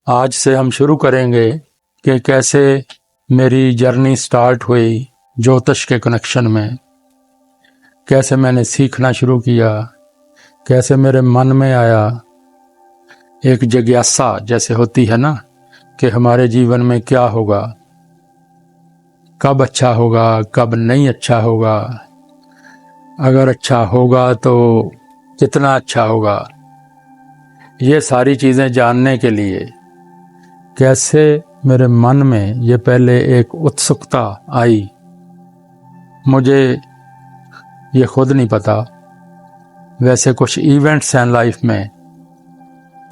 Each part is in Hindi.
आज से हम शुरू करेंगे कि कैसे मेरी जर्नी स्टार्ट हुई ज्योतिष के कनेक्शन में, कैसे मैंने सीखना शुरू किया, कैसे मेरे मन में आया एक जिज्ञासा जैसे होती है ना कि हमारे जीवन में क्या होगा, कब अच्छा होगा, कब नहीं अच्छा होगा, अगर अच्छा होगा तो कितना अच्छा होगा। ये सारी चीज़ें जानने के लिए कैसे मेरे मन में ये पहले एक उत्सुकता आई, मुझे ये खुद नहीं पता। वैसे कुछ इवेंट्स हैं लाइफ में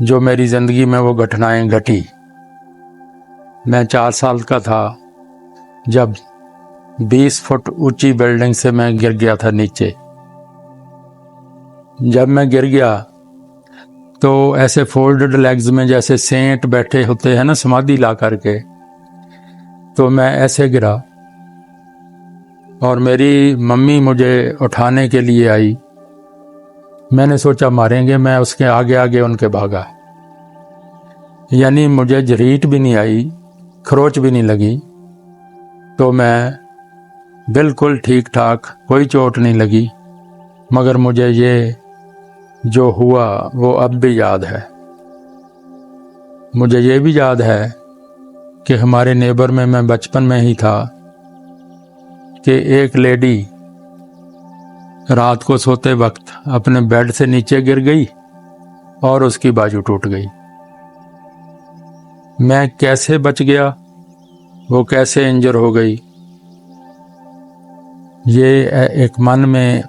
जो मेरी ज़िंदगी में वो घटनाएं घटी। मैं 4 साल का था जब 20 फुट ऊंची बिल्डिंग से मैं गिर गया था नीचे। जब मैं गिर गया तो ऐसे फोल्डेड लेग्स में जैसे सेंट बैठे होते हैं ना समाधि ला करके, तो मैं ऐसे गिरा और मेरी मम्मी मुझे उठाने के लिए आई। मैंने सोचा मारेंगे, मैं उसके आगे आगे उनके भागा, यानी मुझे झरीट भी नहीं आई, खरोच भी नहीं लगी, तो मैं बिल्कुल ठीक ठाक, कोई चोट नहीं लगी। मगर मुझे ये जो हुआ वो अब भी याद है। मुझे ये भी याद है कि हमारे नेबर में, मैं बचपन में ही था, कि एक लेडी रात को सोते वक्त अपने बेड से नीचे गिर गई और उसकी बाजू टूट गई। मैं कैसे बच गया, वो कैसे इंजर हो गई, ये एक मन में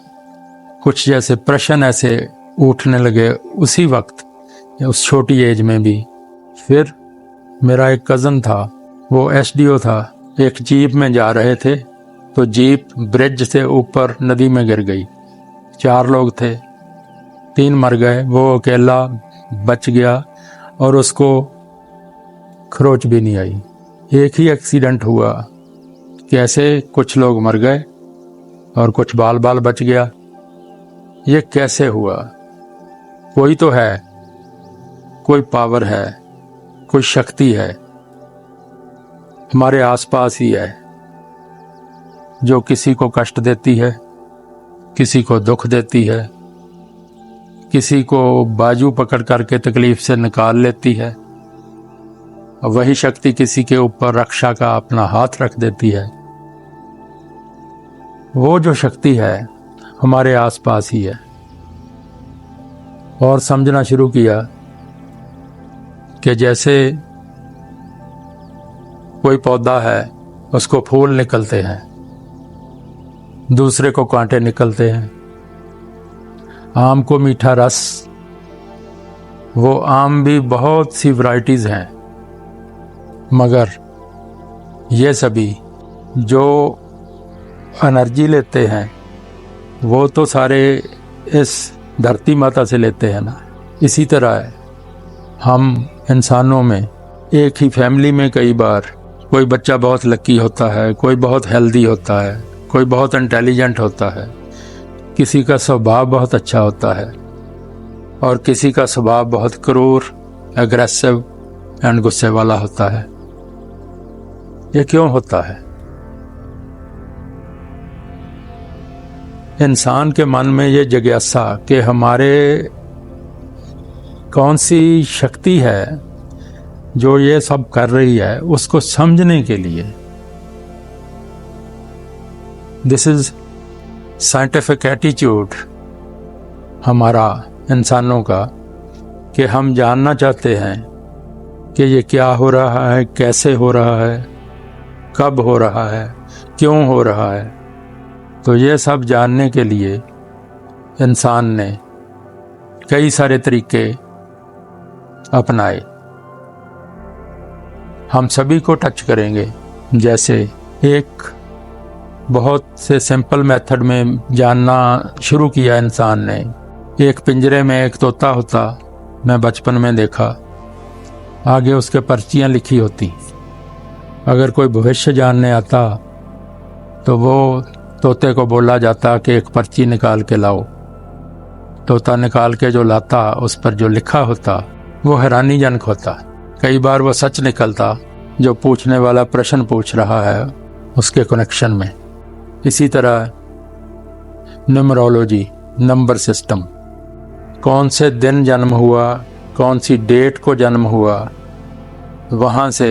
कुछ जैसे प्रश्न ऐसे उठने लगे उसी वक्त, उस छोटी एज में भी। फिर मेरा एक कज़न था, वो एसडीओ था। एक जीप में जा रहे थे तो जीप ब्रिज से ऊपर नदी में गिर गई। 4 लोग थे, 3 मर गए, वो अकेला बच गया और उसको खरोच भी नहीं आई। एक ही एक्सीडेंट हुआ, कैसे कुछ लोग मर गए और कुछ बाल बाल बच गया। ये कैसे हुआ? कोई तो है, कोई पावर है, कोई शक्ति है हमारे आसपास ही है, जो किसी को कष्ट देती है, किसी को दुख देती है, किसी को बाजू पकड़ करके तकलीफ से निकाल लेती है, और वही शक्ति किसी के ऊपर रक्षा का अपना हाथ रख देती है। वो जो शक्ति है हमारे आसपास ही है। और समझना शुरू किया कि जैसे कोई पौधा है, उसको फूल निकलते हैं, दूसरे को कांटे निकलते हैं। आम को मीठा रस, वो आम भी बहुत सी वैरायटीज हैं, मगर ये सभी जो एनर्जी लेते हैं वो तो सारे इस धरती माता से लेते हैं ना। इसी तरह है, हम इंसानों में एक ही फैमिली में कई बार कोई बच्चा बहुत लकी होता है, कोई बहुत हेल्दी होता है, कोई बहुत इंटेलिजेंट होता है, किसी का स्वभाव बहुत अच्छा होता है और किसी का स्वभाव बहुत क्रूर, एग्रेसिव एंड गुस्से वाला होता है। ये क्यों होता है? इंसान के मन में ये जिज्ञासा कि हमारे कौन सी शक्ति है जो ये सब कर रही है, उसको समझने के लिए दिस इज साइंटिफिक एटीट्यूड हमारा इंसानों का, कि हम जानना चाहते हैं कि ये क्या हो रहा है, कैसे हो रहा है, कब हो रहा है, क्यों हो रहा है। तो ये सब जानने के लिए इंसान ने कई सारे तरीके अपनाए। हम सभी को टच करेंगे। जैसे एक बहुत से सिंपल मेथड में जानना शुरू किया इंसान ने। एक पिंजरे में एक तोता होता, मैं बचपन में देखा, आगे उसके पर्चियां लिखी होती। अगर कोई भविष्य जानने आता तो वो तोते को बोला जाता कि एक पर्ची निकाल के लाओ। तोता निकाल के जो लाता, उस पर जो लिखा होता वो हैरानीजनक होता। कई बार वो सच निकलता जो पूछने वाला प्रश्न पूछ रहा है उसके कनेक्शन में। इसी तरह न्यूमरोलॉजी, नंबर सिस्टम, कौन से दिन जन्म हुआ, कौन सी डेट को जन्म हुआ, वहाँ से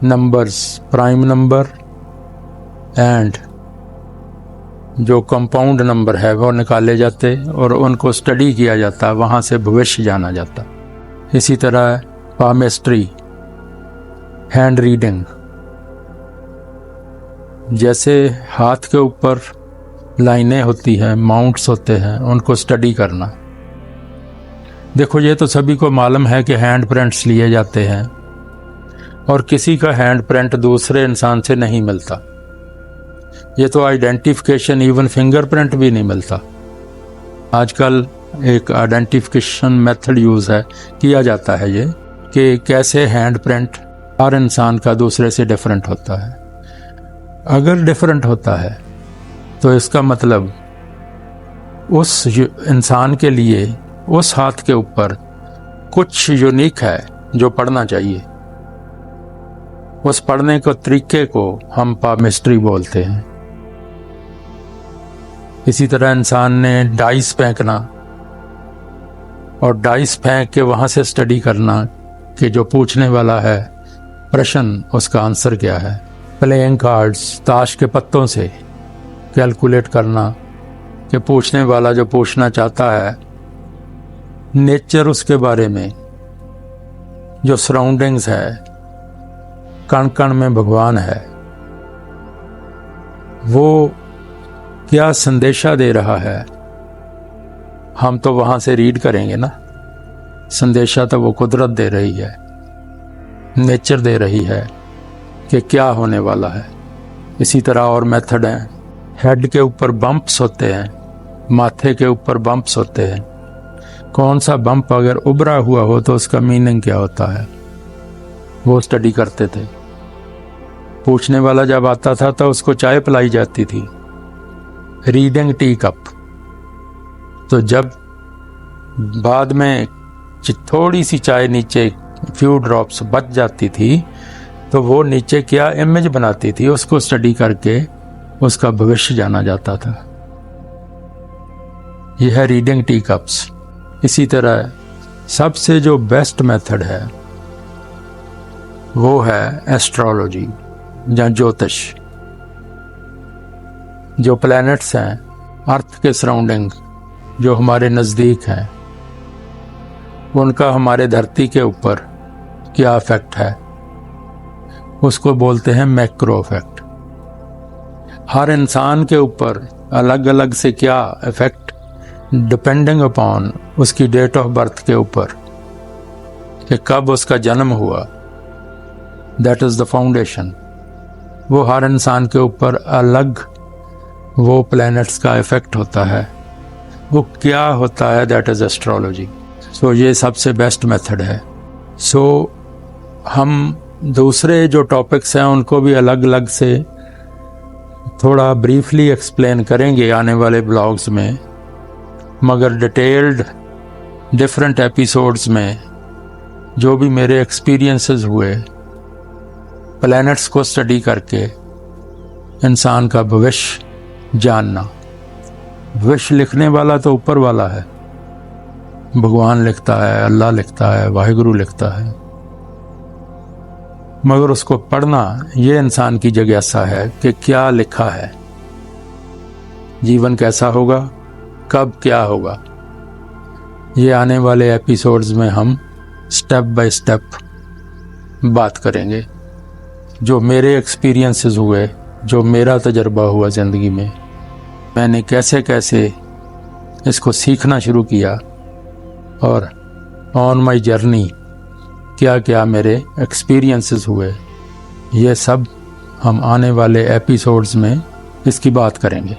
नंबर्स, प्राइम नंबर एंड जो कंपाउंड नंबर है वो निकाले जाते और उनको स्टडी किया जाता, वहाँ से भविष्य जाना जाता। इसी तरह पामेस्ट्री, हैंड रीडिंग, जैसे हाथ के ऊपर लाइनें होती हैं, माउंट्स होते हैं, उनको स्टडी करना। देखो ये तो सभी को मालूम है कि हैंड प्रिंट्स लिए जाते हैं और किसी का हैंड प्रिंट दूसरे इंसान से नहीं मिलता। ये तो आइडेंटिफिकेशन, इवन फिंगरप्रिंट भी नहीं मिलता। आजकल एक आइडेंटिफिकेशन मेथड यूज़ है, किया जाता है ये, कि कैसे हैंड प्रिंट हर इंसान का दूसरे से डिफरेंट होता है। अगर डिफरेंट होता है तो इसका मतलब उस इंसान के लिए उस हाथ के ऊपर कुछ यूनिक है जो पढ़ना चाहिए। उस पढ़ने के तरीके को हम पामेस्ट्री बोलते हैं। इसी तरह इंसान ने डाइस फेंकना और डाइस फेंक के वहाँ से स्टडी करना कि जो पूछने वाला है प्रश्न, उसका आंसर क्या है। प्लेइंग कार्ड्स, ताश के पत्तों से कैलकुलेट करना कि पूछने वाला जो पूछना चाहता है नेचर, उसके बारे में, जो सराउंडिंग्स है, कण कण में भगवान है, वो क्या संदेशा दे रहा है, हम तो वहाँ से रीड करेंगे ना। संदेशा तो वो कुदरत दे रही है, नेचर दे रही है कि क्या होने वाला है। इसी तरह और मेथड हैं। हेड के ऊपर बम्प्स होते हैं, माथे के ऊपर बम्प्स होते हैं। कौन सा बम्प अगर उभरा हुआ हो तो उसका मीनिंग क्या होता है, वो स्टडी करते थे। पूछने वाला जब आता था तो उसको चाय पिलाई जाती थी, रीडिंग टी कप। तो जब बाद में थोड़ी सी चाय नीचे फ्यू ड्रॉप्स बच जाती थी तो वो नीचे क्या इमेज बनाती थी, उसको स्टडी करके उसका भविष्य जाना जाता था। यह है रीडिंग टी कप्स। इसी तरह सबसे जो बेस्ट मेथड है वो है एस्ट्रोलॉजी या ज्योतिष। जो प्लैनेट्स हैं अर्थ के सराउंडिंग, जो हमारे नज़दीक हैं, उनका हमारे धरती के ऊपर क्या इफेक्ट है, उसको बोलते हैं मैक्रो इफेक्ट। हर इंसान के ऊपर अलग अलग से क्या इफेक्ट, डिपेंडिंग अपॉन उसकी डेट ऑफ बर्थ के ऊपर, कि कब उसका जन्म हुआ, दैट इज़ द फाउंडेशन। वो हर इंसान के ऊपर अलग वो प्लैनेट्स का इफेक्ट होता है। वो क्या होता है, दैट इज़ एस्ट्रोलॉजी। सो ये सबसे बेस्ट मेथड है। सो हम दूसरे जो टॉपिक्स हैं उनको भी अलग अलग से थोड़ा ब्रीफली एक्सप्लेन करेंगे आने वाले ब्लॉग्स में, मगर डिटेल्ड डिफरेंट एपिसोड्स में जो भी मेरे एक्सपीरियंसेस हुए प्लैनेट्स को स्टडी करके इंसान का भविष्य जानना। भविष्य लिखने वाला तो ऊपर वाला है, भगवान लिखता है, अल्लाह लिखता है, वाहिगुरु लिखता है, मगर उसको पढ़ना ये इंसान की जिज्ञासा है कि क्या लिखा है, जीवन कैसा होगा, कब क्या होगा। ये आने वाले एपिसोड्स में हम स्टेप बाय स्टेप बात करेंगे। जो मेरे एक्सपीरियंसेस हुए, जो मेरा तजर्बा हुआ ज़िंदगी में, मैंने कैसे कैसे इसको सीखना शुरू किया और ऑन माई जर्नी क्या क्या मेरे एक्सपीरियंसेस हुए, ये सब हम आने वाले एपिसोड्स में इसकी बात करेंगे।